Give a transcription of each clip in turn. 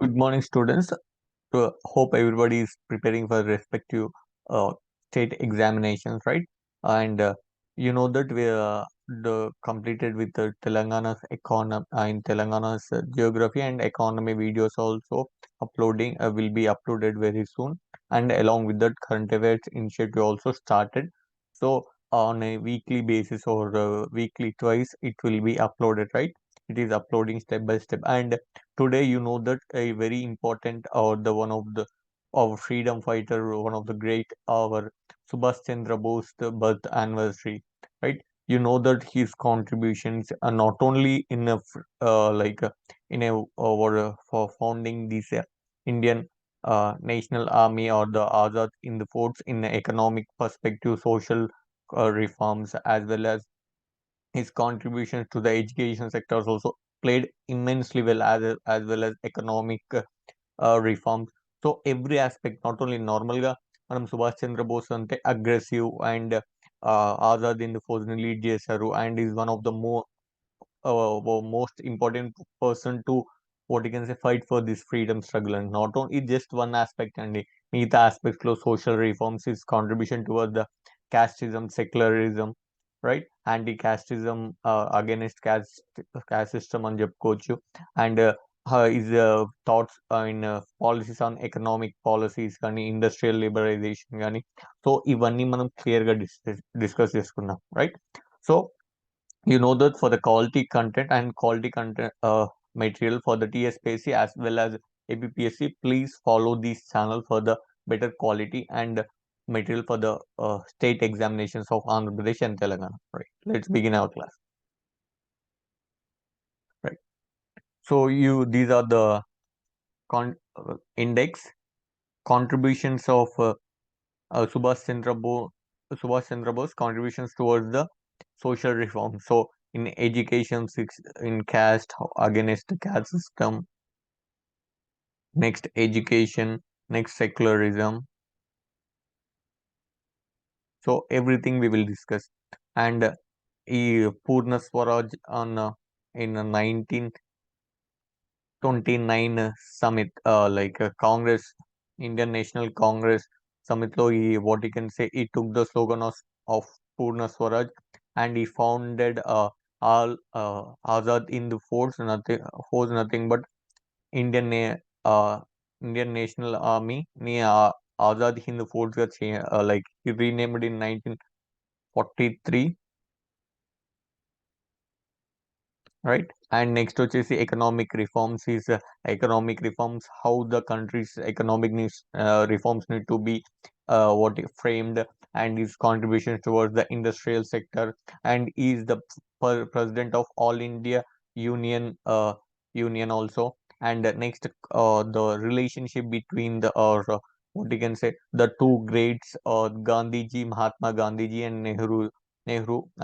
Good morning, students. Hope everybody is preparing for respective uh, state examinations, right? And you know that we the completed with the Telangana's economy in Telangana's geography and economy videos also uploading will be uploaded very soon. And along with that, current affairs initiative also started. So on a weekly basis or weekly twice, it will be uploaded, right? It is uploading step by step. And today, you know that a very important or the one of the our freedom fighter, one of the great our Subhas Chandra Bose the birth anniversary, right? You know that his contributions are not only in a in a for founding this Indian national army or the AZAD in the forts in the economic perspective, social reforms as well as his contributions to the education sectors also played immensely well as well as economic reforms. So every aspect, not only normalగా మనం సుభాష్ చంద్రబోస్ అంటే aggressive and Azad in force ని lead చేశారు and is one of the most important person to what you can say fight for this freedom struggle, and not only just one aspect and మిగతా aspects లో social reforms, his contribution towards the casteism, secularism, right? Anti-casteism, against caste system అని చెప్పుకోవచ్చు. And his thoughts in policies on economic policies కానీ industrial liberalisation కానీ, so ఇవన్నీ మనం క్లియర్గా discuss చేసుకున్నాం, right? So you know that for the quality content and quality content material for the TSPSC as well as APPSC, please follow this channel for the better quality and material for the state examinations of Andhra Pradesh and Telangana. Right. Let's begin our class. Right. So these are the index contributions of Subhash Chandra Bose, contributions towards the social reform. So in education, in caste against the caste system, next education, next secularism. So everything we will discuss. And Purna SWARAJ on in 1929 summit, Congress, Indian National Congress summit lo what you can say, he took the slogan of Purna Swaraj, and he founded all Azad in the force nothing but Indian uh, Indian National Army near Azad Hind Force got like he renamed in 1943, right? And next వచ్చేసి economic reforms is economic reforms, how the country's economic needs, reforms need to be framed, and his contributions towards the industrial sector, and is the president of All India Union Union also. And next the relationship between the or what you can say the two greats, Gandhiji, Mahatma Gandhiji, and Nehru,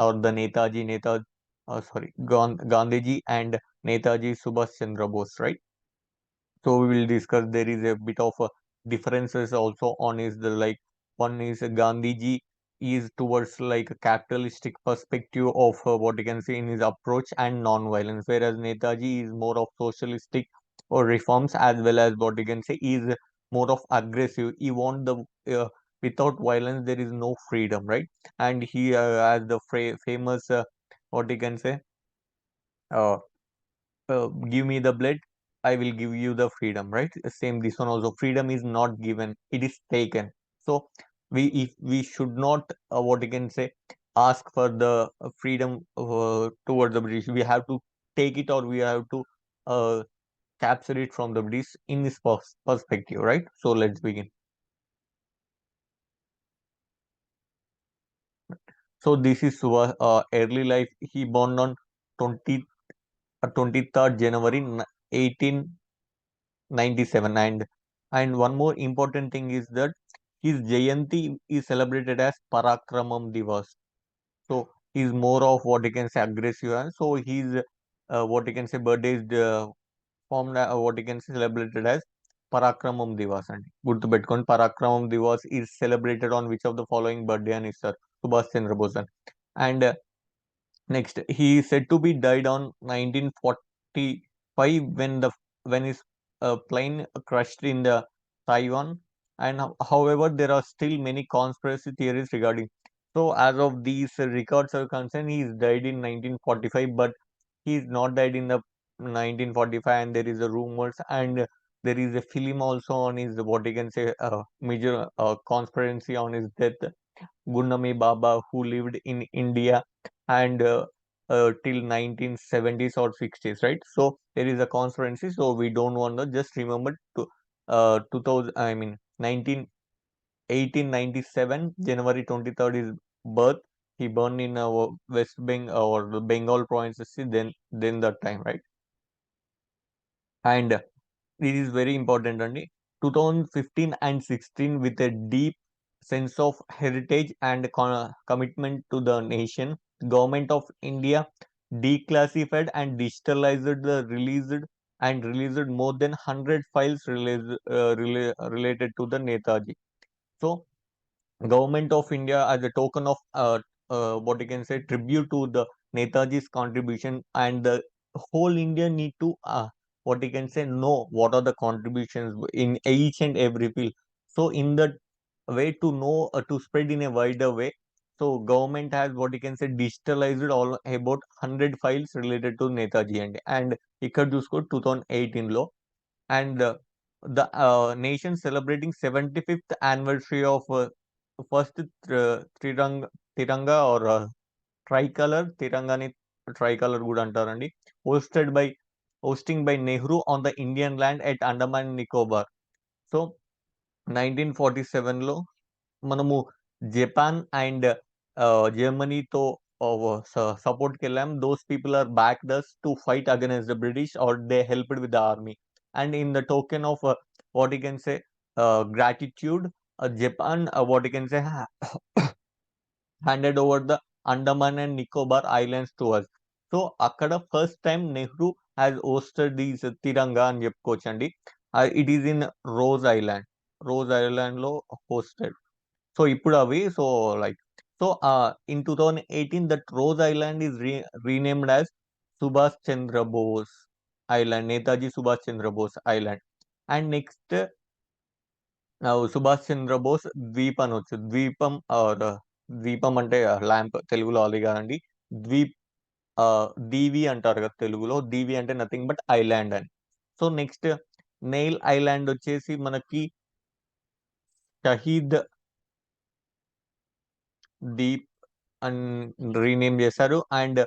or the Gandhiji and Netaji Subhas Chandra Bose, right? So we will discuss. There is a bit of differences also on is the like one is Gandhiji is towards like a capitalistic perspective of what you can say in his approach and non-violence, whereas Netaji is more of socialistic or reforms as well as what you can say is more of aggressive. He want the without violence there is no freedom, right? And he has the famous what you can say. Uh, Give me the blood, I will give you the freedom, right? Same this one also, freedom is not given, it is taken. So we if we should not what you can say ask for the freedom towards the British, we have to take it, or we have to uh, capture it from the British in this perspective, right? So let's begin. So this is early life. He born on 20 23rd January 1897, and one more important thing is that his Jayanti is celebrated as Parakramam Divas. So he's more of what you can say aggressive, and so he's what you can say birthday is formed what you can say celebrated as Parakramam Divas. And గుర్తుపెట్టుకోండి, Parakramam Divas is celebrated on which of the following birthday and is sir Subhash Chandra Bose. And next, he is said to be died on 1945 when his plane crashed in the Taiwan. And however, there are still many conspiracy theories regarding. So, as of these records are concerned, he is died in 1945, but he is not died in the 1945, and there is a rumors, and there is a film also on his, what you can say, major conspiracy on his death. Gundami Baba, who lived in India and till 1970s or 60s, right? So there is a conspiracy. So we don't want to just remember to 2000. I mean 1897 January 23rd is birth. He born in West Bengal or Bengal province. Then that time, right? And it is very important, and 2015 and 16, with a deep sense of heritage and commitment to the nation, government of India declassified and digitalized the released more than 100 files related to the Netaji. So government of India, as a token of what you can say, tribute to the Netaji's contribution, and the whole India need to what you can say, know what are the contributions in each and every field. So in that way, to know, to spread in a wider way, so government has, what you can say, digitalized all about 100 files related to Netaji, and ఇక్కడ చూసుకో 2018 లో, and the nation celebrating 75th anniversary of first Tiranga or tricolor, Tirangani tricolor good antarandi, hosted by hosting by Nehru on the Indian land at Andaman and Nicobar. So 1947 లో మనము Japan and జర్మనీతో సపోర్ట్కి వెళ్ళాం. Those people are backed us to fight against the British, or they helped with the army. And in the token of what you can say, gratitude, Japan, what you can say, handed over the Andaman and Nicobar Islands to us. So అక్కడ first time Nehru has hosted this tiranga అని చెప్పుకోవచ్చండి. It is in Ross island లో hosted. So ఇప్పుడు అవి, so like, so in 2018 that Ross island is renamed as Subhas Chandra Bose island, Netaji Subhash Chandra Bose island. And next Subhas Chandra Bose Dweep అనొచ్చు. ద్వీపం ద్వీపం అంటే ల్యాంప్ తెలుగులో అది కాదండి. ద్వీప్ దీవి అంటారు కదా తెలుగులో. దీవి అంటే నథింగ్ బట్ ఐలాండ్ అని. సో నెక్స్ట్ నెయిల్ ఐలాండ్ వచ్చేసి మనకి షహీద్ దీప్ అని రీనేమ్ చేశారు. అండ్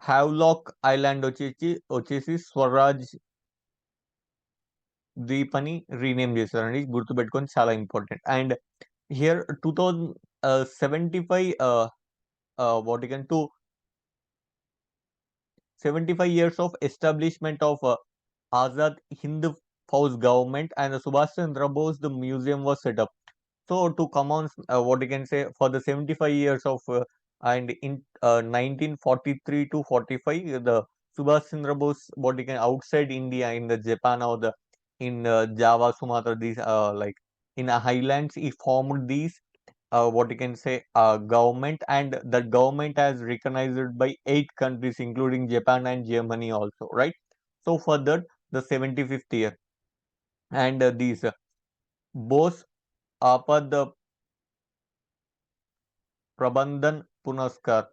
హ్యావ్లాక్ ఐలాండ్ వచ్చేసి స్వరాజ్ ద్వీప్ అని రీనేమ్ చేశారండి. గుర్తుపెట్టుకొని, చాలా important. And here 2075 what you can to 75 years of establishment of AZAD HIND FAUJ government, and the Subhash Chandra Bose the museum was set up. So to come on, what you can say, for the 75 years of and in 1943 to 45, the Subhash Chandra Bose, what you can, outside India, in the Japan or the in Java, Sumatra, these like in highlands, he formed these what you can say, government, and that government has recognized by 8 countries, including Japan and Germany also, right? So for that, the 75th year, and these Bose Apad the Prabandhan Punaskar.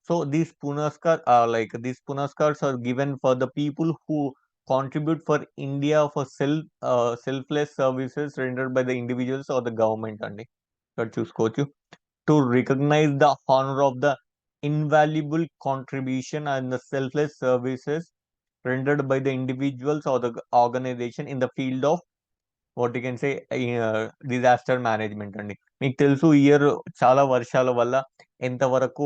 So these Punaskar are like, these Punaskars are given for the people who contribute for India for selfless services rendered by the individuals or the government only. చూసుకోవచ్చు. To recognize the honor of the invaluable contribution and the selfless services rendered by the individuals or the organization in the field of, what you can say, disaster management అండి. మీకు తెలుసు, year చాలా వర్షాల వల్ల ఎంతవరకు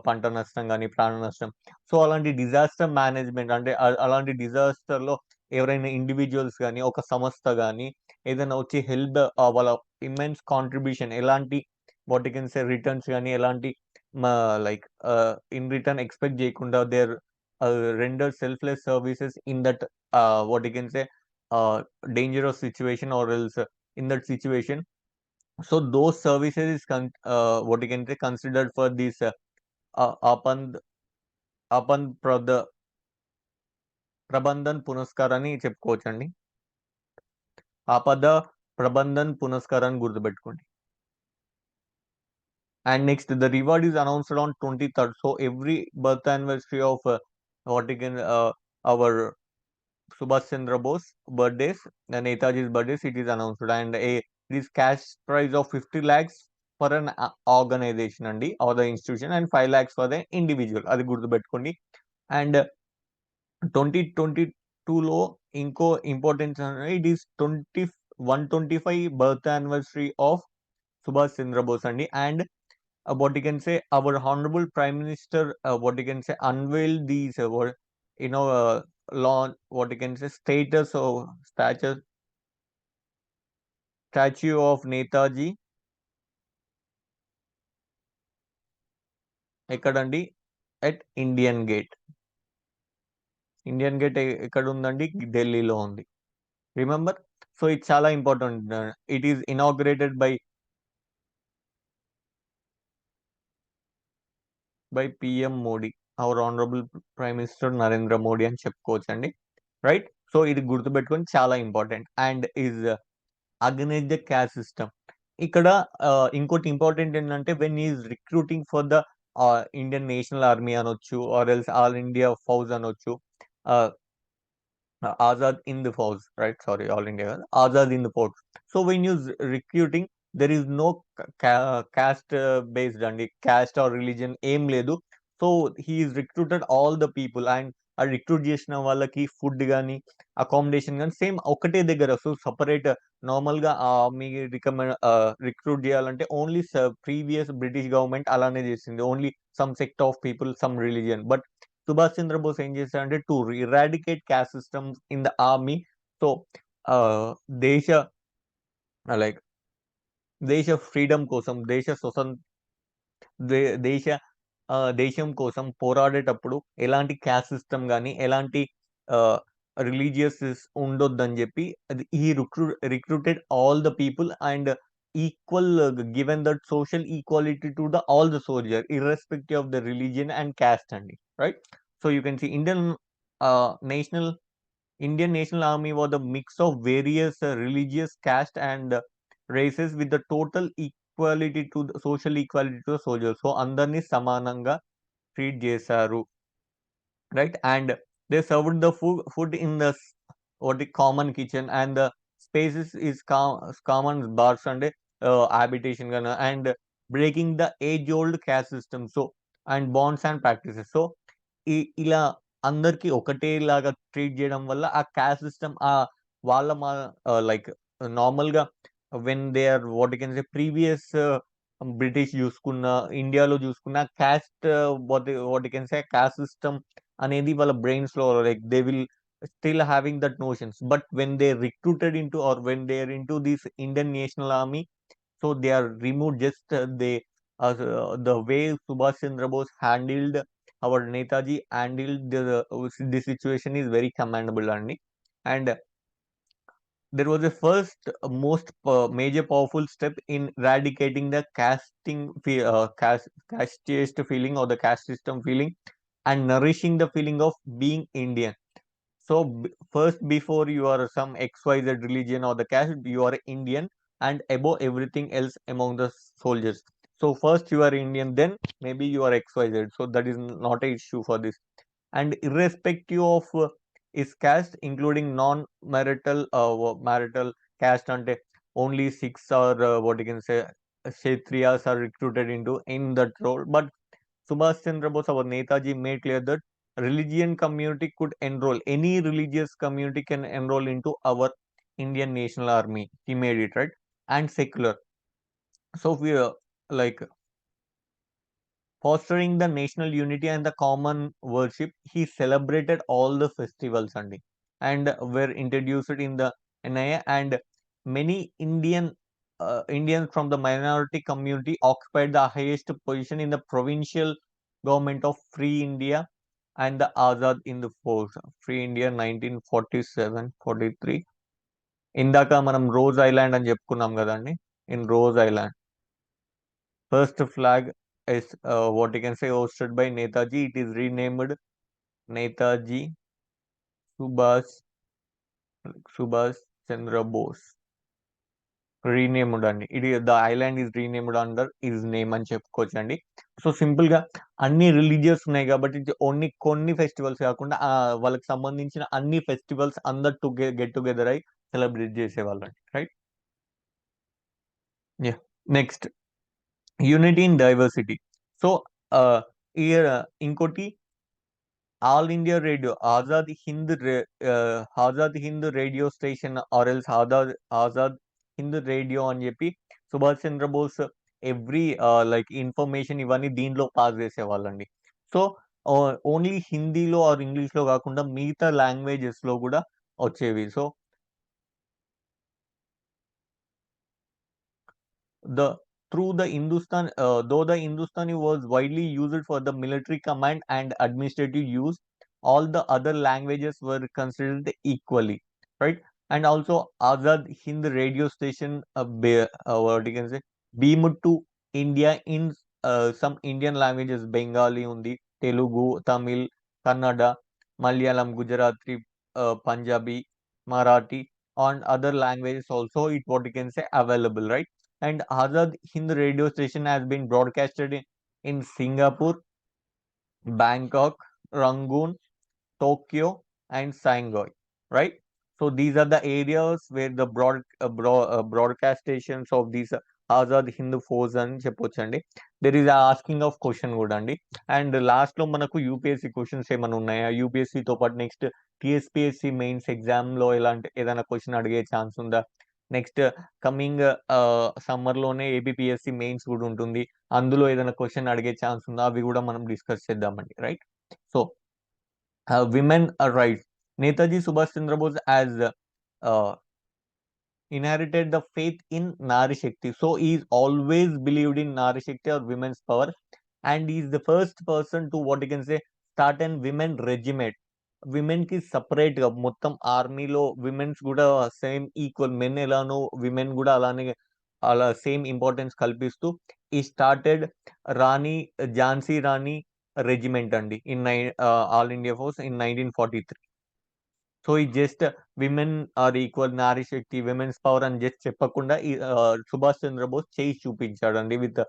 పంట నష్టం కానీ, ప్రాణ నష్టం. సో అలాంటి డిజాస్టర్ మేనేజ్మెంట్ అంటే అలాంటి డిజాస్టర్ లో ఎవరైనా ఇండివిజువల్స్ కానీ, ఒక సంస్థ కానీ ఏదైనా వచ్చి హెల్ప్, వాళ్ళ ఇమెన్స్ కాంట్రిబ్యూషన్, ఎలాంటి what you can say returns కానీ, ఎలాంటి లైక్ ఇన్ రిటర్న్ ఎక్స్పెక్ట్ చేయకుండా, there render selfless services in that what you can say dangerous situation, or else in that situation. So those services is what you can say, considered for this apand apand prabandhan punaskar అని చెప్పుకోవచ్చండి. ఆపద ప్రబంధన్ పునస్కారాన్ని గుర్తుపెట్టుకోండి. And next, the reward is announced on 23rd. So every birth anniversary of what you can our Subhas Chandra Bose birthdays, and Netaji's birthdays, it is announced, and this cash prize of 50 lakhs for an organization or the institution, and 5 lakhs for the individual. అది గుర్తుపెట్టుకోండి. And 2022లో ఇంకో importance it is 125 birth anniversary of Subhas Chandra Bose and what you can say, our honorable prime minister, what you can say, unveiled these what you know law, what you can say, status of statue of Netaji ఎక్కడండి, at Indian gate ఎక్కడ ఉందండి, ఢిల్లీలో ఉంది. Remember, so ఇది చాలా important. It is inaugurated by PM Modi, our honourable prime minister Narendra Modi అని చెప్పుకోవచ్చు అండి, రైట్. సో ఇది గుర్తుపెట్టుకొని చాలా important. And is against the caste system. ఇక్కడ ఇంకోటి ఇంపార్టెంట్ ఏంటంటే, when is recruiting for the Indian national army అనొచ్చు, or else all India Fauj అనొచ్చు, Azad in the force, right? Sorry, all India. Azad in the force. So when you recruiting, there is no caste based and caste or religion aim ledu. So he is recruited all the people, and a recruit చేసిన వాళ్ళకి food కానీ accommodation కానీ same ఒకటే దగ్గర. So separate normal గా మీ recruit చేయాలంటే only previous British government అలానే చేసింది, only some sect of people, some religion. But Subhas Chandra Bose ఏం చేశారంటే to eradicate caste systems in the army. So దేశ లైక్ దేశ ఫ్రీడమ్ కోసం, దేశ దేశం కోసం పోరాడేటప్పుడు ఎలాంటి క్యాస్ట్ సిస్టమ్ కానీ ఎలాంటి రిలీజియస్ ఉండొద్దని చెప్పి ఈ recruited all the people and equal given that social equality to the all the soldier irrespective of the religion and caste అండి, right. So you can see national Indian National Army was a mix of various religious caste and races with the total equality to the social equality to the soldiers. So andarni samananga treat చేశారు, right? And they served the food in the what the common kitchen, and the spaces is common bars and habitation gana, and breaking the age old caste system, so and bonds and practices. So ఇలా అందరికి ఒకటేలాగా treat చేయడం వల్ల ఆ caste system వాళ్ళ like normal గా when they are what you can say previous British చూసుకున్న ఇండియాలో చూసుకున్న caste what you can say caste system అనేది వాళ్ళ బ్రెయిన్స్ లో like they will still having that notions. But when they recruited into or when they are into this Indian national Army, so they are removed. Just the way Subhash Chandra Bose handled our Netaji handled the situation is very commendable, and there was a first most major powerful step in eradicating the casteist feeling or the caste system feeling, and nourishing the feeling of being Indian. So first, before you are some XYZ religion or the caste, you are Indian, and above everything else among the soldiers. So first you are Indian, then maybe you are XYZ. So that is not a issue for this. And irrespective of is caste, including non-marital marital caste, and only six or what you can say Kshatriyas are recruited into in that role. But Subhash Chandra Bose, our Netaji, made clear that religion community could enroll, any religious community can enroll into our Indian National Army. He made it, right? And secular. So we like fostering the national unity and the common worship. He celebrated all the festivals and were introduced in the NIA, and many Indians from the minority community occupied the highest position in the provincial government of Free India and the Azad in the force. Free India 1947-43. ఇందాక మనం rose island అని చెప్పుకున్నాం కదండి. In Ross island first flag is what you can say hosted by Netaji. It is renamed Netaji Subhas Subhas Chandra Bose. Renamed అండి. The island is renamed under his name అని చెప్పుకోవచ్చు అండి. So simple గా అన్ని religious ఉన్నాయి కాబట్టి only కొన్ని festivals కాకుండా వాళ్ళకి సంబంధించిన అన్ని ఫెస్టివల్స్ అందరు గెట్ టుగెదర్ అయి సెలబ్రేట్ చేసేవాళ్ళు అండి. Right. Next unity in diversity. So year ఇంకోటి all India radio Azad Hind radio station or else Azad Hind radio అని చెప్పి Subhash Chandrabose every like information ఇవన్నీ దీంట్లో పాస్ చేసేవాళ్ళండి. సో ఓన్లీ హిందీలో ఆర్ ఇంగ్లీష్ లో కాకుండా మిగతా లాంగ్వేజెస్ లో కూడా వచ్చేవి. So the through the Hindustan, though the Hindustani was widely used for the military command and administrative use, all the other languages were considered equally, right? And also Azad Hind radio station, what you can say, beamed to India in some Indian languages, Bengali undi, Telugu, Tamil, Kannada, Malayalam, Gujarati, Punjabi, Marathi, and other languages also it what you can say available, right? And Azad Hind radio station has been broadcasted in Singapore, Bangkok, Rangoon, Tokyo, and Shanghai, right? So these are the areas where the broadcast stations of these Azad Hindu Force and చెప్పొచ్చండి. There is a asking of question కూడా అండి. And last లో మనకు UPSC questions ఏమైనా ఉన్నాయా? UPSC తో పాటు next TSPSC mains exam లో ఎలాంటి ఏదైనా క్వశ్చన్ అడిగే ఛాన్స్ ఉందా? నెక్స్ట్ కమింగ్ సమ్మర్ లోనే ఏపీపీఎస్సీ మెయిన్స్ కూడా ఉంటుంది. అందులో ఏదైనా క్వశ్చన్ అడిగే ఛాన్స్ ఉందా? అవి కూడా మనం డిస్కస్ చేద్దామండి. Right. So women rights. Netaji Subhas Chandra Bose has uh, inherited the faith in Nari Shakti. So he is always believed in Nari Shakti or women's power, and he is the first person to what you can say start an women regiment. Women కి separate గా మొత్తం ఆర్మీలో women's కూడా same equal men ఎలానో women కూడా అలానే అలా same importance కల్పిస్తూ ఈ స్టార్టెడ్ రాణి ఝాన్సీ రాణి రెజిమెంట్ అండి in all India force in 1943. So ఈ just women are equal Nari Shakti women's power అని జస్ట్ చెప్పకుండా సుభాష్ చంద్రబోస్ చేసి చూపించాడు అండి విత్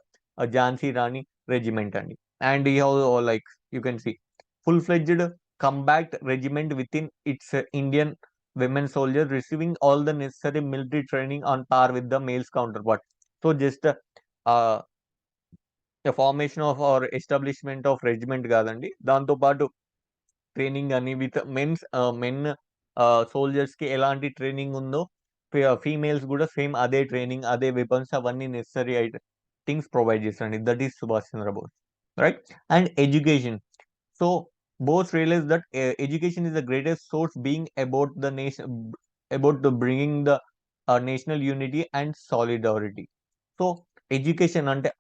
ఝాన్సీ రాణి రెజిమెంట్ అండి. అండ్ ఈ like you can see full fledged combat regiment within its Indian women soldiers receiving all the necessary military training on par with the male's counterpart. So just a formation of or establishment of regiment కాదండి, దాంతో పాటు training అని with men soldiers కి ఎలాంటి training ఉందో females కూడా same అదే training అదే వెపన్స్ అవన్నీ నెసరీ థింగ్స్ ప్రొవైడ్ చేస్తారండి. That is Subhash Chandra Bose, right. And education. So Bose realized that education is the greatest source being about the nation, about the bringing the national unity and solidarity. So education అంటే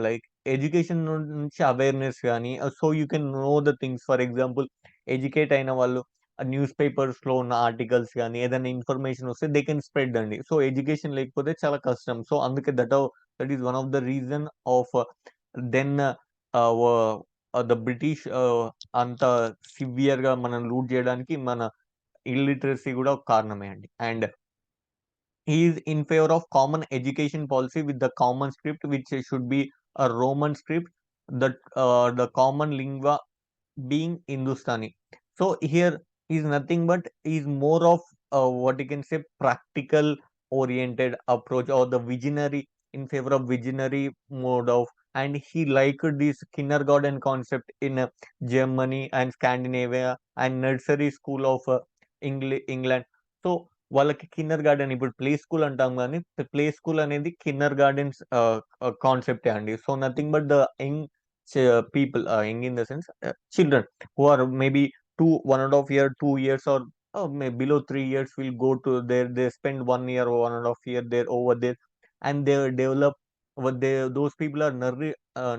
like education నుంచి awareness కానీ so you can know the things. For example educate అయిన వాళ్ళు news papers లో ఉన్న articles కానీ ఏదైనా information వస్తే దే కెన్ స్ప్రెడ్ అండి. సో ఎడ్యుకేషన్ లేకపోతే చాలా కష్టం. సో అందుకే that is one of the reason of then the British అంత సివియర్ గా మనం లూట్ చేయడానికి మన ఇల్లిటరసీ కూడా ఒక కారణమే అండి. And he is in favor of common education policy with the common script which should be a Roman script, that the common lingua being Hindustani. So here is nothing but is more of what you can say practical oriented approach or the visionary, in favor of visionary mode of. And he liked this kindergarten concept in Germany and Scandinavia and nursery school of England. So వాళ్ళకి Kinnaur garden ఇప్పుడు play school అంటాం కానీ play school అనేది Kinnaur gardens కాన్సెప్టే అండి. So nothing but the young people, young in the sense children who are maybe 1.5 year 2 years or below 3 years will go to there, they spend 1 year or 1.5 year there over there, and they develop what they those people are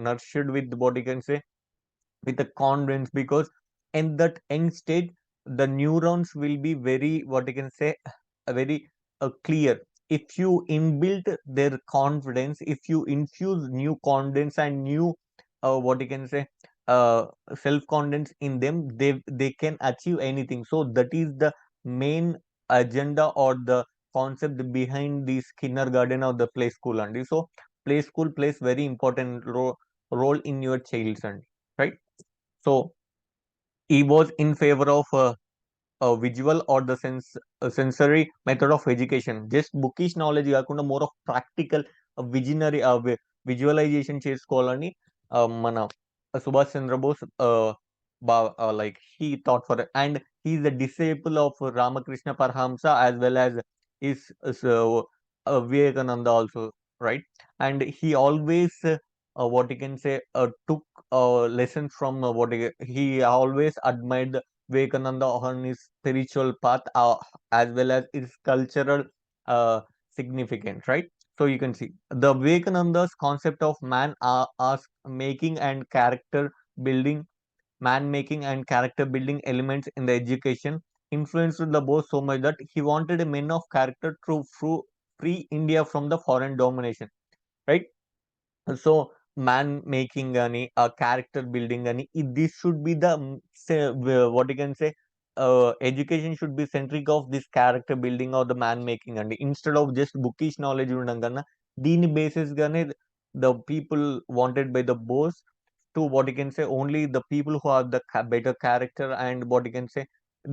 nurtured with what you can say with the confidence, because in that young state the neurons will be very what you can say very clear. If you inbuilt their confidence, if you infuse new confidence and new what you can say uh, self confidence in them, they can achieve anything. So that is the main agenda or the concept behind this kindergarten or the play school and so play school plays very important role in your child's and right. So he was in favor of visual or the sensory method of education. Just bookish knowledge కాకుండా more of practical visionary visualization చేసుకోవాలని మన Subhash Chandrabose like he thought for it. And he is a disciple of Ramakrishna Parhamsa as well as Vivekananda also, right? And he always what you can say took lessons from he always admired Vivekananda on his spiritual path as well as his cultural uh, significance, right? So you can see the Vivekananda's concept of man as making and character building, man making and character building elements in the education influenced the boss so much that he wanted a men of character to free India from the foreign domination, right? So man making any character building any this should be the what you can say education should be centric of this character building or the man making and instead of just bookish knowledge ఉండగానే దీని basis గానే the people wanted by the boss to what you can say only the people who have the better character and what you can say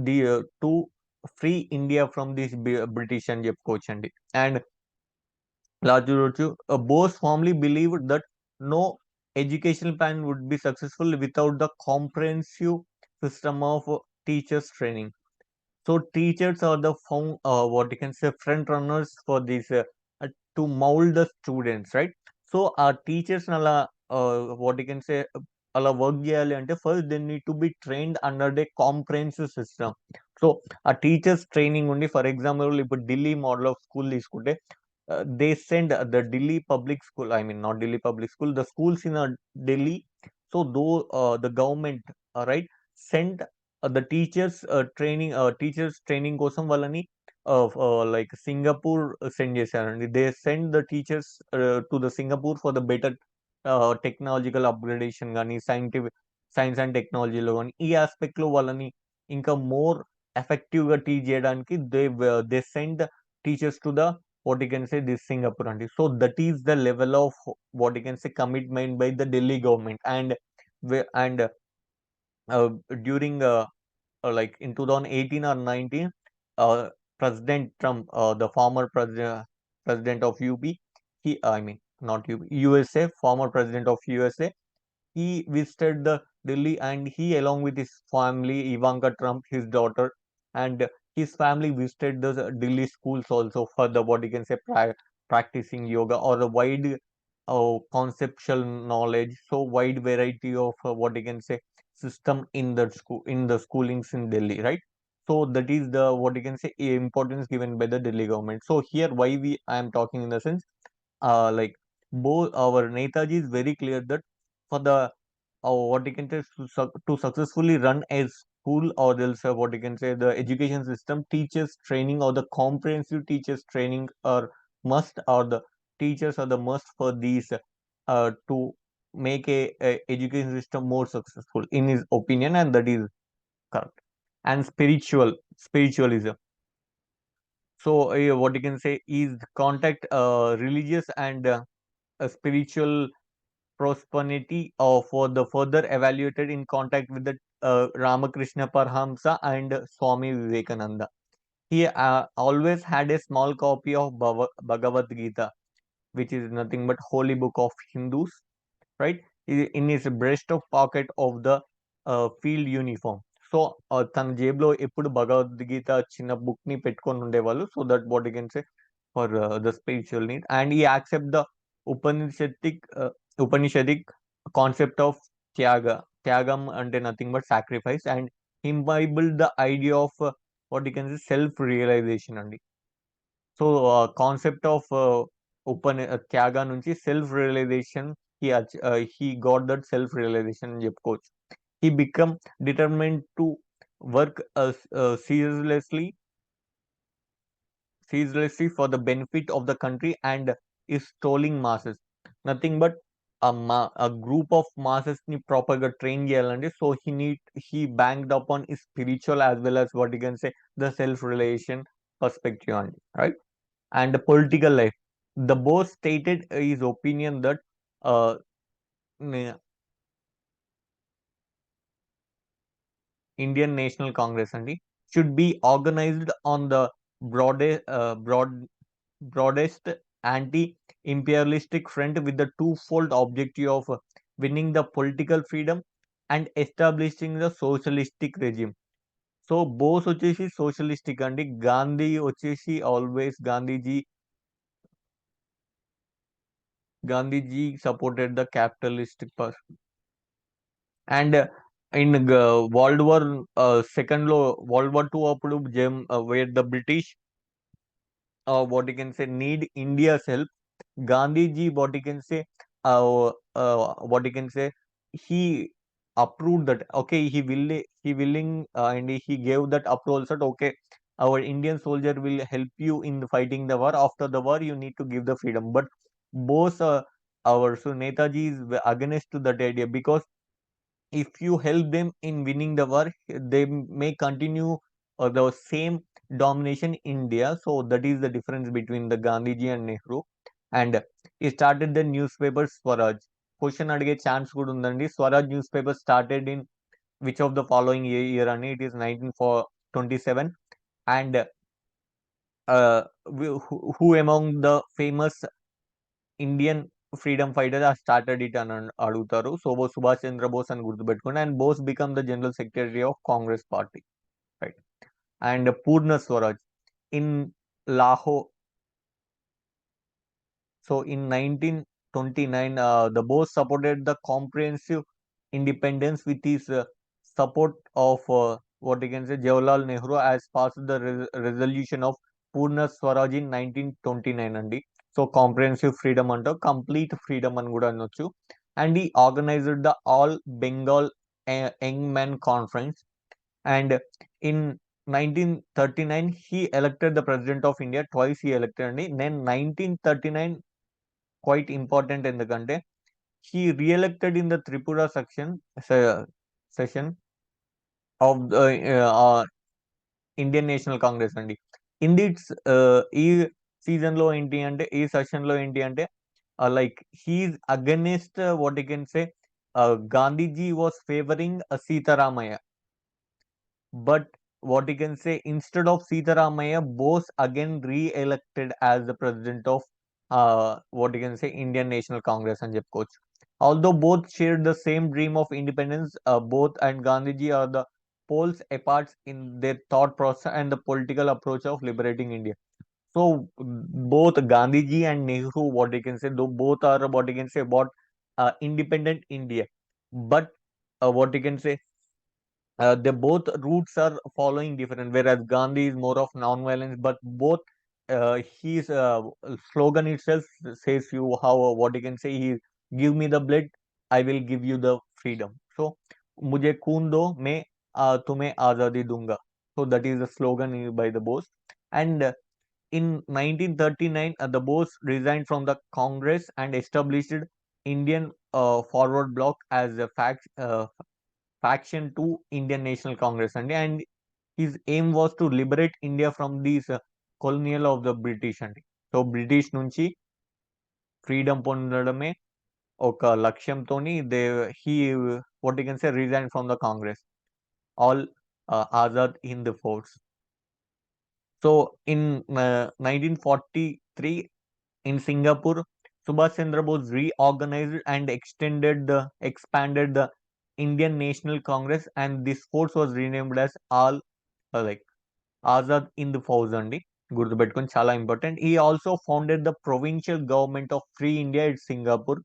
the to free India from this British and చెప్పుకోవచ్చండి. And Bose firmly believed that no educational plan would be successful without the comprehensive system of teachers training. So teachers are the what you can say front runners for this to mold the students, right? So our teachers nala what you can say అలా work చేయాలి అంటే first they need to be trained under the comprehensive system. So ఆ teachers training ఉండి for example ఇప్పుడు Delhi model of school తీసుకుంటే they send the Delhi public school, I mean not Delhi public school, the schools in Delhi. So though the government, right, sent the teachers training కోసం వాళ్ళని like Singapore send చేశారండి. They send the teachers to the Singapore for the better technological upgradation కానీ science and టెక్నాలజీలో కానీ ఈ aspect లో వాళ్ళని ఇంకా మోర్ ఎఫెక్టివ్ గా టీచ్ చేయడానికి they send teachers to the what you can say this Singapore and so that is the level of what you can say commitment by the Delhi government. And and during like in 2018 or 19 President Trump, the former president of UP, he I mean not UP, USA, former president of USA, he visited the Delhi and he along with his family, Ivanka Trump, his daughter, and his family visited the Delhi schools also for the what you can say practicing yoga or the wide conceptual knowledge, so wide variety of what you can say system in the school in the schoolings in Delhi, right? So that is the what you can say importance given by the Delhi government. So here why I am talking in the sense like both our Netaji is very clear that for the what you can say to successfully run a school or else what you can say the education system, teachers training or the comprehensive teachers training are must, or the teachers are the must for these to make a education system more successful in his opinion, and that is correct. And spiritualism, so what you can say is contact religious and spiritual prosperity for the further evaluated in contact with the Ramakrishna Parhamsa and Swami Vivekananda. He always had a small copy of Bhagavad Gita, which is nothing but holy book of Hindus, right? In his breast of pocket of the field uniform. So తన జేబులో ఎప్పుడు భగవద్గీత చిన్న book ని పెట్టుకొని ఉండేవాళ్ళు, so that what you can say for the spiritual need. And he accept the Upanishadic Upanishadic concept of త్యాగం అంటే nothing but sacrifice, and imbibe the idea of what you can say self realization అండి. So concept of త్యాగా నుంచి self realization he got that self realization అని చెప్పుకోవచ్చు. He become determined to work ceaselessly for the benefit of the country and is tolling masses. Nothing but a group of masses ni proper గా train చేయాలండి. So he banked upon his spiritual as well as what you can say the self realization perspective అండి, right? and political life. The Bose stated his opinion that uh, n- Indian National Congress should be organized on the broadest anti-imperialistic front with the twofold objective of winning the political freedom and establishing the socialistic regime. So Bose వచ్చేసి socialistic అండి. గాంధీ వచ్చేసి always Gandhiji supported the capitalistic person. And in world war second లో world war two అప్పుడు where the British what you can say need India's help. Gandhiji, what you can say, what you can say, he approved that. Okay, he willing and he gave that approval that okay, our Indian soldier will help you in fighting the war. After the war, you need to give the freedom. But both our so Netaji is against to that idea because if you help them in winning the war, they may continue the same domination in India. So that is the difference between the Gandhiji and Nehru. And he started the newspaper Swaraj. Question అడిగే chance కూడా ఉందండి. Swaraj newspaper started in which of the following year అని it is 1927. And who among the famous Indian freedom fighters have started it అని అడుగుతారు. So Subhash Chandra Bose అని గుర్తుపెట్టుకోండి. And Bose become the general secretary of Congress party, right. And Purna Swaraj in Lahore. So in 1929, the Bose supported the comprehensive independence with his support of what you can say Jawaharlal Nehru as passed the resolution of Purna Swaraj in 1929 అండి. So comprehensive freedom అంట complete freedom అని కూడా అనొచ్చు. And he organized the All Bengal Young Men Conference. And in 1939 he elected the president of India. Twice he elected అండి. Then 1939 quite important ఎందుకంటే he re-elected in the Tripura session of the Indian National Congress అండి. In దిట్స్ ఈ season లో ఏంటి అంటే ఈ session లో ఏంటి అంటే like he is against what you can say Gandhiji was favouring Sitaramayya. But what you can say, instead of Sitaramaya, Bose again re-elected as the president of what you can say Indian National Congress and coach. Although both shared the same dream of independence, both and Gandhiji are the poles apart in their thought process and the political approach of liberating India. So both Gandhiji and Nehru, what you can say, though both are what you can say about independent India, but what you can say they both routes are following different, whereas Gandhi is more of non-violence, but both his slogan itself says you how what you can say he give me the blood, I will give you the freedom. So मुझे खून दो मैं तुम्हें आजादी दूंगा. So that is the slogan by the Bose. And in 1939 the Bose resigned from the Congress and established Indian Forward Bloc as a faction to Indian National Congress, and his aim was to liberate India from these colonial of the British అండి. So British నుంచి freedom పొందడమే ఒక లక్ష్యంతోని they he what you can say resign from the Congress all Azad Hind force. So in 1943 in Singapore, Subhas Chandra Bose reorganized and expanded the Indian National Congress, and this force was renamed as All like Azad in the FAUJ అండి. గుర్తుపెట్టుకొని చాలా important. He also founded the provincial government of Free India at Singapore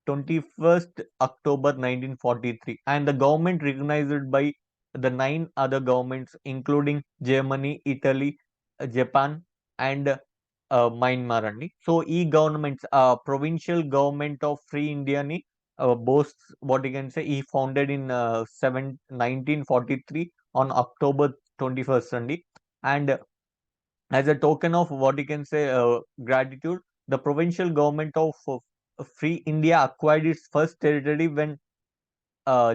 21st October 1943, and the government recognized by the 9 other governments including Germany, Italy, Japan, and Myanmar అండి. So ఈ governments provincial government of free ఇండియాని Bose what you can say he founded in 1943 on October 21st అండి. And as a token of what you can say gratitude, the provincial government of Free India acquired its first territory when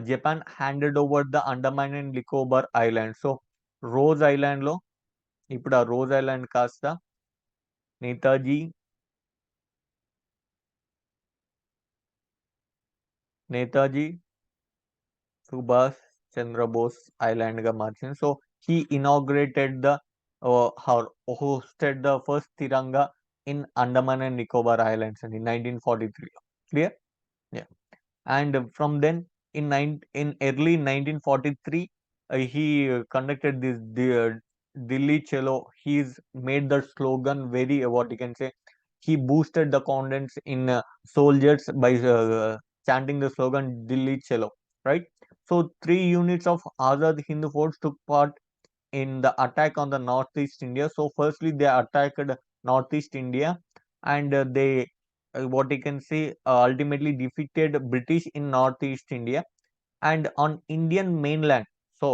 Japan handed over the Andaman and Nicobar Islands. So Rose Island లో ఇప్పుడు ఆ rose island కాస్త Netaji Netaji Subhas Chandra Bose Island గా మార్చింది. So he inaugurated the or hosted the first Tiranga in Andaman and Nicobar Islands in 1943. Clear? Yeah. And from then in early 1943, he conducted this Dilli Chalo. He's made the slogan very what you can say. He boosted the confidence in soldiers by chanting the slogan Dilli Chalo, right? So three units of Azad Hindu force took part in the attack on the northeast India. So firstly, they attacked northeast India, and they what you can say ultimately defeated British in northeast India and on Indian mainland. So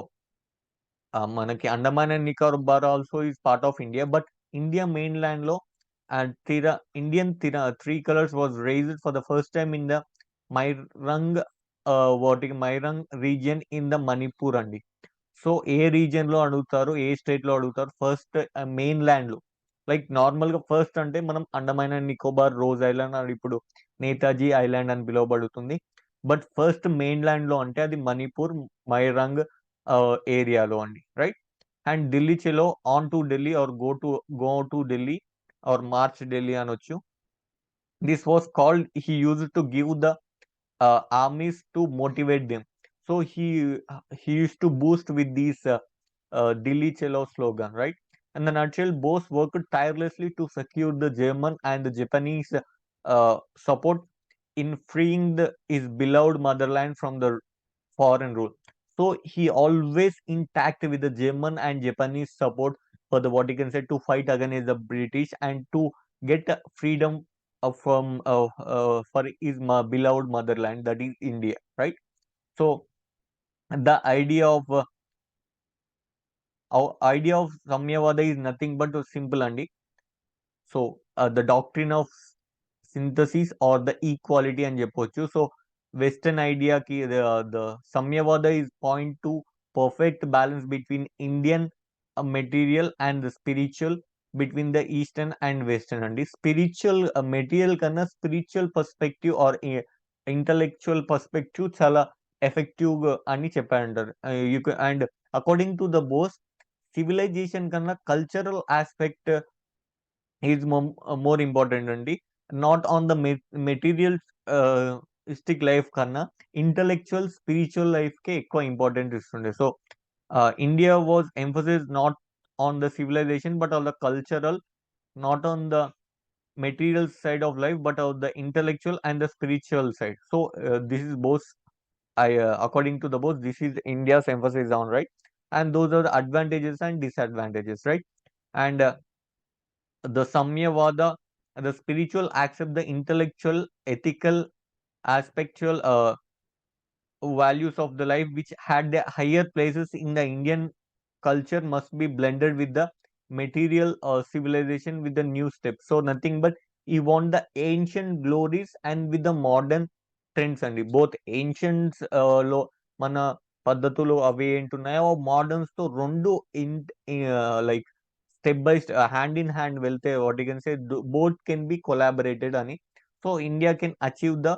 మనకి Andaman and Nicobar also is part of India but India mainland లో Indian three colours was raised for the first time in the Moirang వాటికి Moirang region in the Manipur అండి. So ఏ region లో అడుగుతారు, ఏ state లో అడుగుతారు, first main land లో like normal గా first అంటే మనం Andaman and Nicobar rose island అని ఇప్పుడు నేతాజీ ఐలాండ్ అని పిలువబడుతుంది. బట్ ఫస్ట్ మెయిన్ ల్యాండ్ లో అంటే అది మణిపూర్ మైరంగ్ ఏరియాలో అండి, right? And Delhi Chalo on to Delhi or go to Delhi or march Delhi అనొచ్చు. This was called he use to give the armies to motivate them. So he used to boost with these Dilli Chelo slogan, right? And the nutshell, Bose worked tirelessly to secure the German and the Japanese support in freeing his beloved motherland from the foreign rule. So he always intact with the German and Japanese support for the what you can say to fight against the British and to get freedom from for his beloved motherland, that is India, right? So the idea of Samyavada is nothing but a simple Andi. So the doctrine of synthesis or the equality and చెప్పొచ్చు. So Western idea ki the Samyavada is point to perfect balance between Indian material and the spiritual, between the Eastern and Western అండి. Spiritual material కన్నా spiritual perspective or intellectual perspective చాలా effective అని చెప్పారంటారు. And according to the Bose, civilization కన్నా cultural aspect is more important అండి. Not on the material స్టిక్ life కన్నా intellectual spiritual life కే ఎక్కువ ఇంపార్టెంట్ ఇస్తుండే. So India was emphasis not on the civilisation but on the cultural, not on the material side of life but of the intellectual and the spiritual side. So this is both according to the both this is India's emphasis on, right? And those are the advantages and disadvantages, right? And the Samyavada, the spiritual accept the intellectual, ethical, aspectual values of the life which had the higher places in the Indian culture must be blended with the material civilization with the new steps. So nothing but he want the ancient glories and with the modern trends అండి. Both ancients లో మన పద్ధతులు అవి ఏంటున్నాయో moderns తో రెండు like step by hand in hand వెళ్తే what you can say both can be collaborated అని. So India can achieve the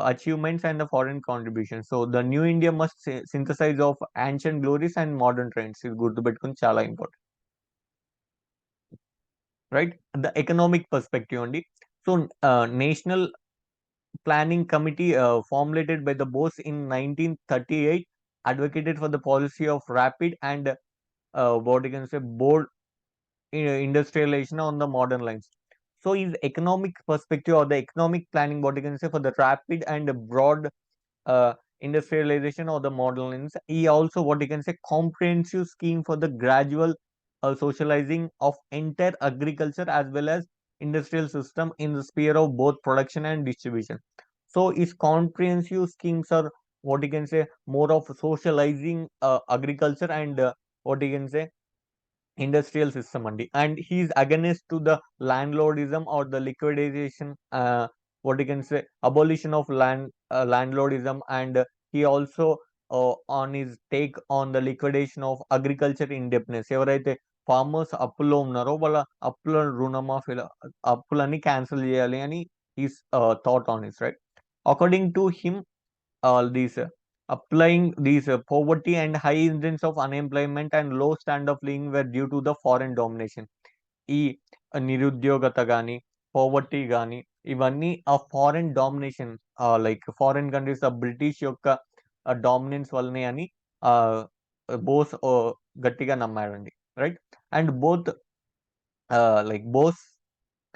achievements and the foreign contributions. So the new India must synthesize of ancient glories and modern trends. Is good to పెట్టుకుని చాలా important, right? The economic perspective only. So National Planning Committee formulated by the Bose in 1938 advocated for the policy of rapid and what you can say bold industrialization on the modern lines. So is economic perspective or the economic planning, what you can say, for the rapid and broad industrialization of the modern lines. He also what you can say comprehensive scheme for the gradual socializing of entire agriculture as well as industrial system in the sphere of both production and distribution. So his comprehensive schemes are what you can say more of socializing agriculture and what you can say industrial system అండి. And he is against to the landlordism or the liquidization, what you can say abolition of landlordism, and he also on his take on the liquidation of agriculture indebtedness. ఎవరైతే farmers అప్పుల్లో ఉన్నారో వాళ్ళ అప్పుల రుణమాఫీ అప్పులన్నీ cancel చేయాలి అని is thought on is right. According to him, these applying these poverty and high incidence of unemployment and low standard of living were due to the foreign domination. ఈ నిరుద్యోగత గాని, పోవర్టీ గాని, ఇవన్నీ ఆ foreign domination, like foreign countries British యొక్క dominance వల్లనే అని బోస్ గట్టిగా నమ్మాడండి, right. And both Bose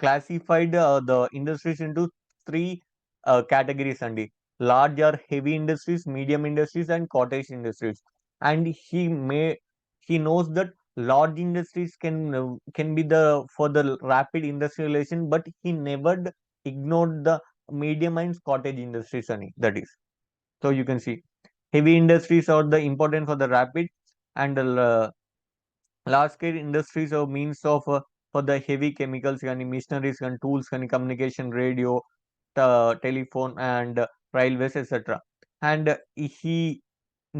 classified the industries into three categories అండి. Large or heavy industries, medium industries and cottage industries. And he knows that large industries can be the for the rapid industrialization, but he never ignored the medium and cottage industries ani, that is. So you can see heavy industries are the important for the rapid, and large scale industries are means of for the heavy chemicals కానీ, machineries కానీ, tools కానీ, communication, radio, telephone and railways etc. And he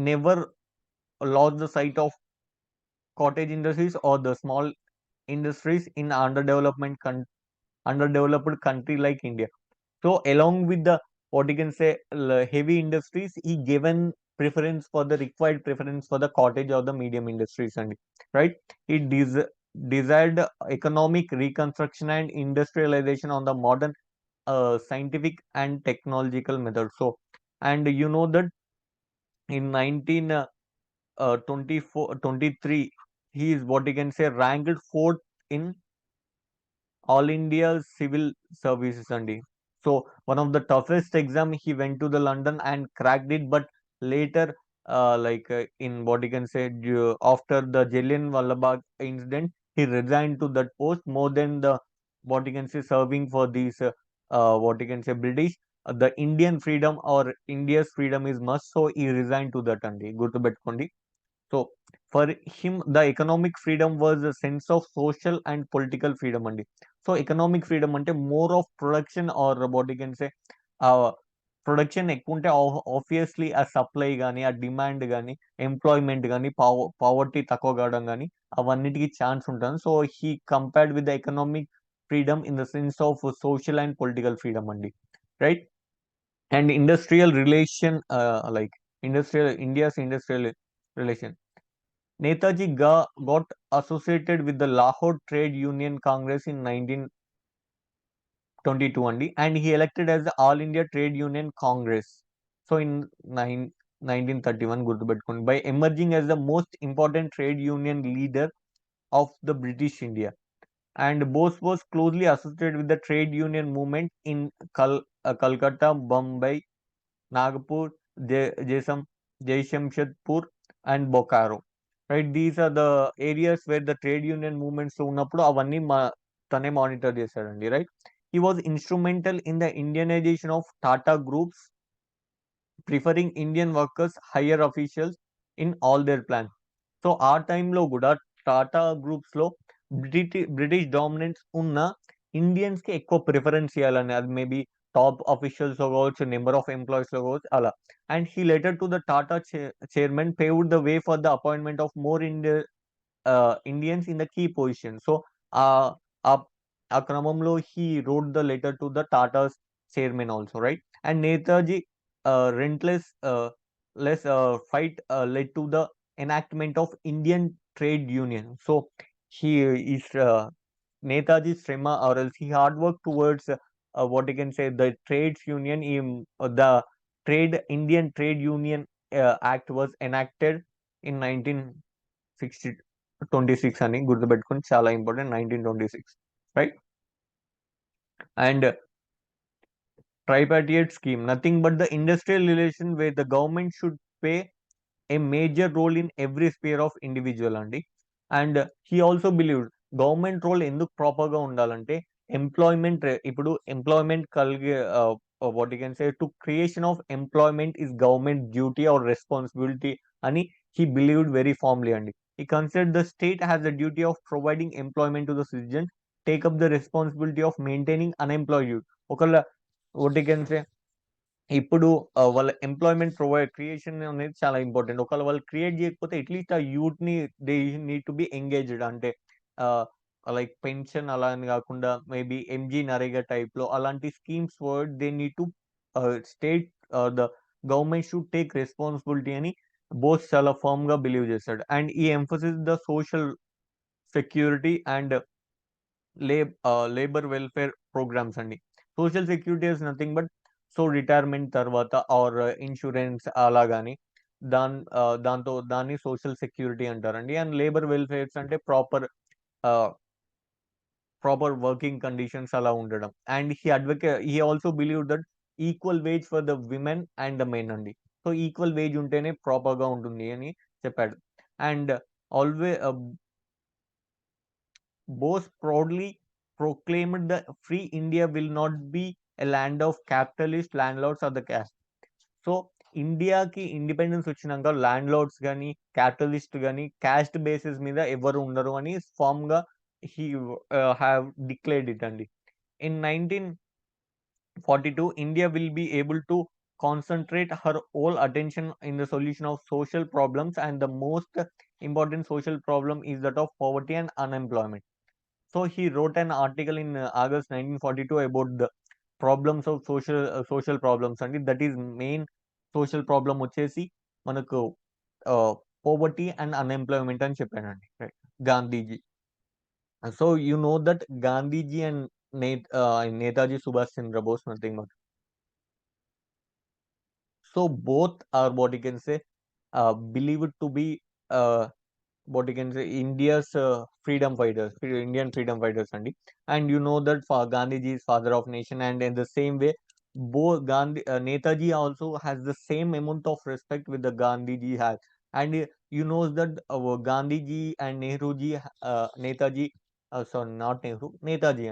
never lost the sight of cottage industries or the small industries in underdeveloped country like India. So along with the what you can say heavy industries, he given preference for the required preference for the cottage or the medium industries, and right. He desired economic reconstruction and industrialization on the modern scientific and technological method. So, and you know that in 1923, he is what you can say ranked fourth in all India Civil Services only. So one of the toughest exam, he went to the London and cracked it, but later, in what you can say, after the Jallianwala Bagh incident, he resigned to that post more than the what you can say serving for these what you can say British. The Indian freedom or India's freedom is must, so he resigned to that only. Gurbettukondi. So for him, the economic freedom was a sense of social and political freedom అండి. So economic freedom అంటే more of production or what you can say production ఎక్కువ ఉంటే obviously ఆ supply కానీ, ఆ demand కానీ, employment కానీ, poverty తక్కువ కావడం కానీ అవన్నిటికీ ఛాన్స్ ఉంటుంది. So he compared with the economic freedom in the sense of social and political freedom అండి, right. And industrial relation, like India's industrial relation. Netaji got associated with the Lahore Trade Union Congress in 1922 only, and he elected as the All India Trade Union Congress. So in 1931, Gurtupettukondi, by emerging as the most important trade union leader of the British India. And Bose was closely associated with the trade union movement in Calcutta, Bombay, Nagpur, Jaishamshedpur, and Bokaro. Right, these are the areas where the trade union movements ఉన్నప్పుడు అవన్నీ తనే monitor చేశాడండి, right. He was instrumental in the Indianization of Tata groups, preferring Indian workers higher officials in all their plans. So ఆ టైంలో కూడా Tata groups లో British dominance ఉన్న Indians కి ఎక్కువ ప్రిఫరెన్స్ ఇవ్వాలని, అది మేబీ టాప్ అఫీషియల్స్ లో కావచ్చు, నెంబర్ ఆఫ్ ఎంప్లాయీస్ లో కావచ్చు, అలా. And he letter to the Tata chairman paved the way for the appointment of more Indians in the key position. So ఆ ఆ క్రమంలో he wrote the letter to the Tata's chairman also, right? And Netaji relentless less fight led to the enactment of Indian trade union. So he is Netaji Shrema or else he hard work towards what you can say the trades union. The Indian Trade Union Act was enacted in 1926 అని గుర్తుపెట్టుకుని, చాలా important, 1926, right. And tripartite scheme, nothing but the industrial relation where the government should play a major role in every sphere of individual అండి. And he also believed government role ఎందుకు proper గా ఉండాలంటే employment, ఇప్పుడు employment కలిగే what you can say to creation of employment is government duty or responsibility అని he believed very formally అండి. He considered the state has the duty of providing employment to the citizens, take up the responsibility of maintaining unemployed youth. ఒకళ్ళ what you can say ఇప్పుడు వాళ్ళ employment creation అనేది చాలా important. ఒకవేళ వాళ్ళు create చేయకపోతే at least ఆ యూత్ ని they need to be engaged. అంటే లైక్ పెన్షన్ అలా అని కాకుండా మేబీ ఎంజీ నరేగా టైప్ లో అలాంటి schemes word they need to state the government should take responsibility అని బోస్ చాలా ఫర్మ్ గా బిలీవ్ చేస్తాడు. And he emphasis the social security and labour welfare programmes అండి. Social security is nothing but so retirement తర్వాత or insurance అలా గాని దాన్ని social security అంటారండి. అండ్ లేబర్ వెల్ఫేర్స్ అంటే ప్రాపర్ వర్కింగ్ కండిషన్స్ అలా ఉండడం. And he also believe that equal wage for the women and the men అండి. సో ఈక్వల్ వేజ్ ఉంటేనే ప్రాపర్ గా ఉంటుంది అని చెప్పాడు. And always Bose proudly proclaimed that free India will not be a land of capitalist landlords or the caste. So ఇండియాకి independence వచ్చినాక land Lord's కానీ capitalist కానీ క్యాస్ట్ బేసిస్ మీద ఎవరు ఉండరు అని ఫామ్ గా హీ హ్యావ్ డిక్లేర్డ్ ఇట్ అండి. In 1942 India will be able to concentrate her whole attention in the solution of social problems, and the most important social problem is that of poverty and unemployment. So he wrote an article in August 1942 about the problems of social problems అండి. That is main social problem వచ్చేసి మనకు poverty and unemployment అని చెప్పానండి Gandhiji. So you know that Gandhiji and Netaji Subhash Chandra Bose nothing but so both are what you can say believed to be what you can say India's freedom fighters, Indian freedom fighters, and you know that Gandhiji is father of nation, and in the same way, both Netaji also has the same amount of respect with the Gandhiji has, and you know that Gandhiji and Nehruji, Netaji, sorry, not Nehru, Netaji,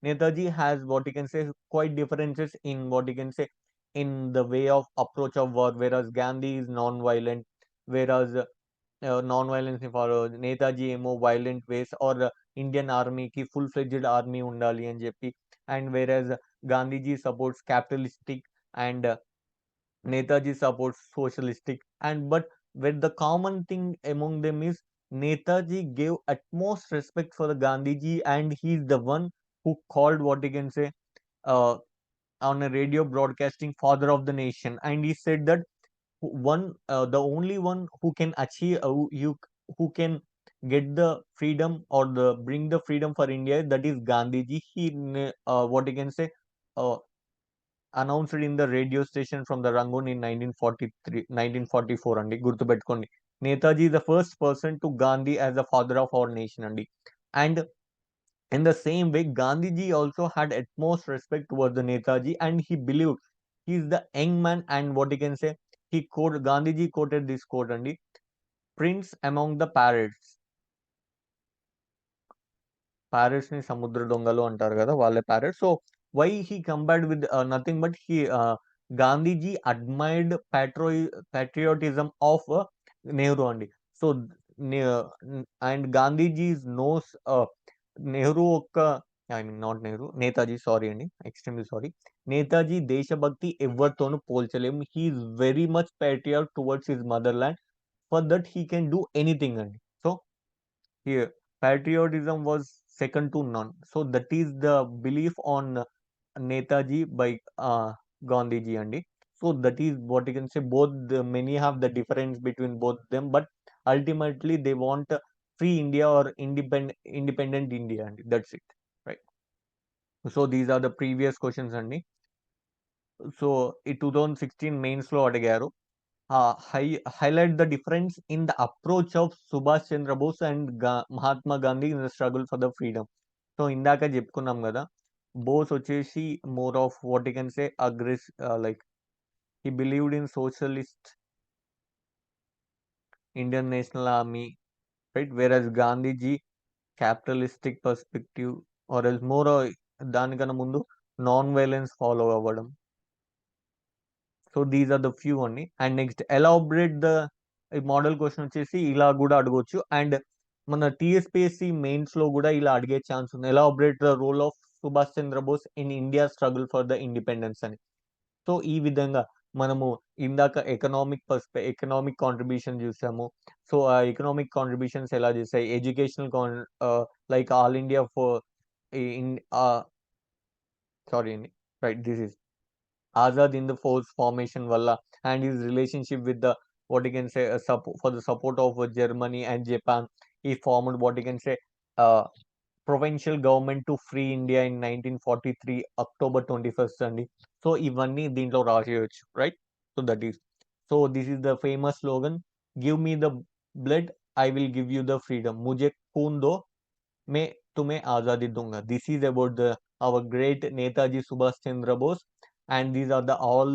Netaji has what you can say quite differences in what you can say in the way of approach of war, whereas Gandhi is non-violent, whereas non violence ని follow Netaji ఏమో violent ways or Indian ఆర్మీకి full fledged army ఉండాలి అని చెప్పి, and whereas Gandhiji supports capitalistic and Netaji supports socialistic. And but with the common thing among them is Netaji gave utmost respect for the Gandhiji, and he is the one who called what you can say uh, on a radio broadcasting father of the nation, and he said that the only one who can achieve who can get the freedom or the bring the freedom for India, that is Gandhiji. He what you can say uh, announced it in the radio station from the Rangoon in 1944 అండి. గుర్తుపెట్టుకోండి, Netaji is the first person to Gandhi as the father of our nation అండి. And in the same way, Gandhiji also had utmost respect towards the Netaji, and he believed he is the young man. And what you can say, Gandhiji quoted this quote and prince among the parrots ని సముద్ర దొంగలు అంటారు కదా, వాళ్ళే parrots. So why he compared with nothing but Gandhiji admired patriotism of Nehru అండి. So and Gandhiji knows Nehru ఒక్క I mean not Nehru, Netaji, sorry అండి, extremely sorry. Netaji దేశభక్తి ఎవరితోనూ పోల్చలేము. He is very much patriot towards his motherland. For that he can do anything అండి. So patriotism was second to none. So that is the belief on Netaji by Gandhiji andi. So that is what you can say. Many have the difference between both them, but ultimately they want free India or independent India, and that's it, right? So these are the previous questions andi. So in 2016 mains lo adigaru, highlight the difference in the approach of Subhas Chandra Bose and Mahatma Gandhi in the struggle for the freedom. So ఇందాక చెప్పుకున్నాం కదా, బోస్ వచ్చేసి more of what you can say like he believed in socialist Indian national army, right? Whereas Gandhiji capitalistic perspective or else more దానికన్నా ముందు non violence follow అవ్వడం. So these are the few అండి. And next elaborate the model question వచ్చేసి ఇలా కూడా అడగవచ్చు. And మన TSPSC mains లో కూడా ఇలా అడిగే ఛాన్స్ ఉంది. Elaborate the role of Subhas Chandra Bose in India struggle for the independence అని. సో ఈ విధంగా మనము ఇందాక ఎకనామిక్ కాంట్రిబ్యూషన్ చూసాము. సో ఆ ఎకనామిక్ కాంట్రిబ్యూషన్స్ ఎలా చేస్తాయి, educational like all India for in sorry అండి, right, this is Azad in the force formation valla, and his relationship with the, what you can say, for the support of Germany and Japan. He formed, what you can say, uh, provincial government to free India in 1943 October 21st అండి. So ఇవన్నీ దీంట్లో రాసేయచ్చు, right. So that is, so this is the famous slogan, give me the blood, I will give you the freedom, ముజే खून दो, मैं तुम्हें आजादी दूंगा. This is about the our great Netaji Subhas Chandra Bose, and these are the all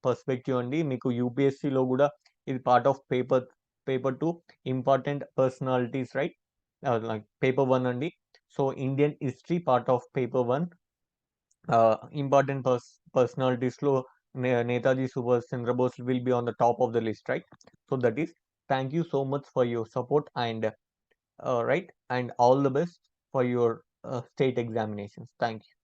perspective అండి. మీకు UPSC లో కూడా ఇది part of paper 2 important personalities, right, like paper 1 అండి. So Indian history part of paper 1, important personalities లో Netaji Subhas Chandra Bose will be on the top of the list, right. So that is, thank you so much for your support, and right, and all the best for your state examinations. Thank you.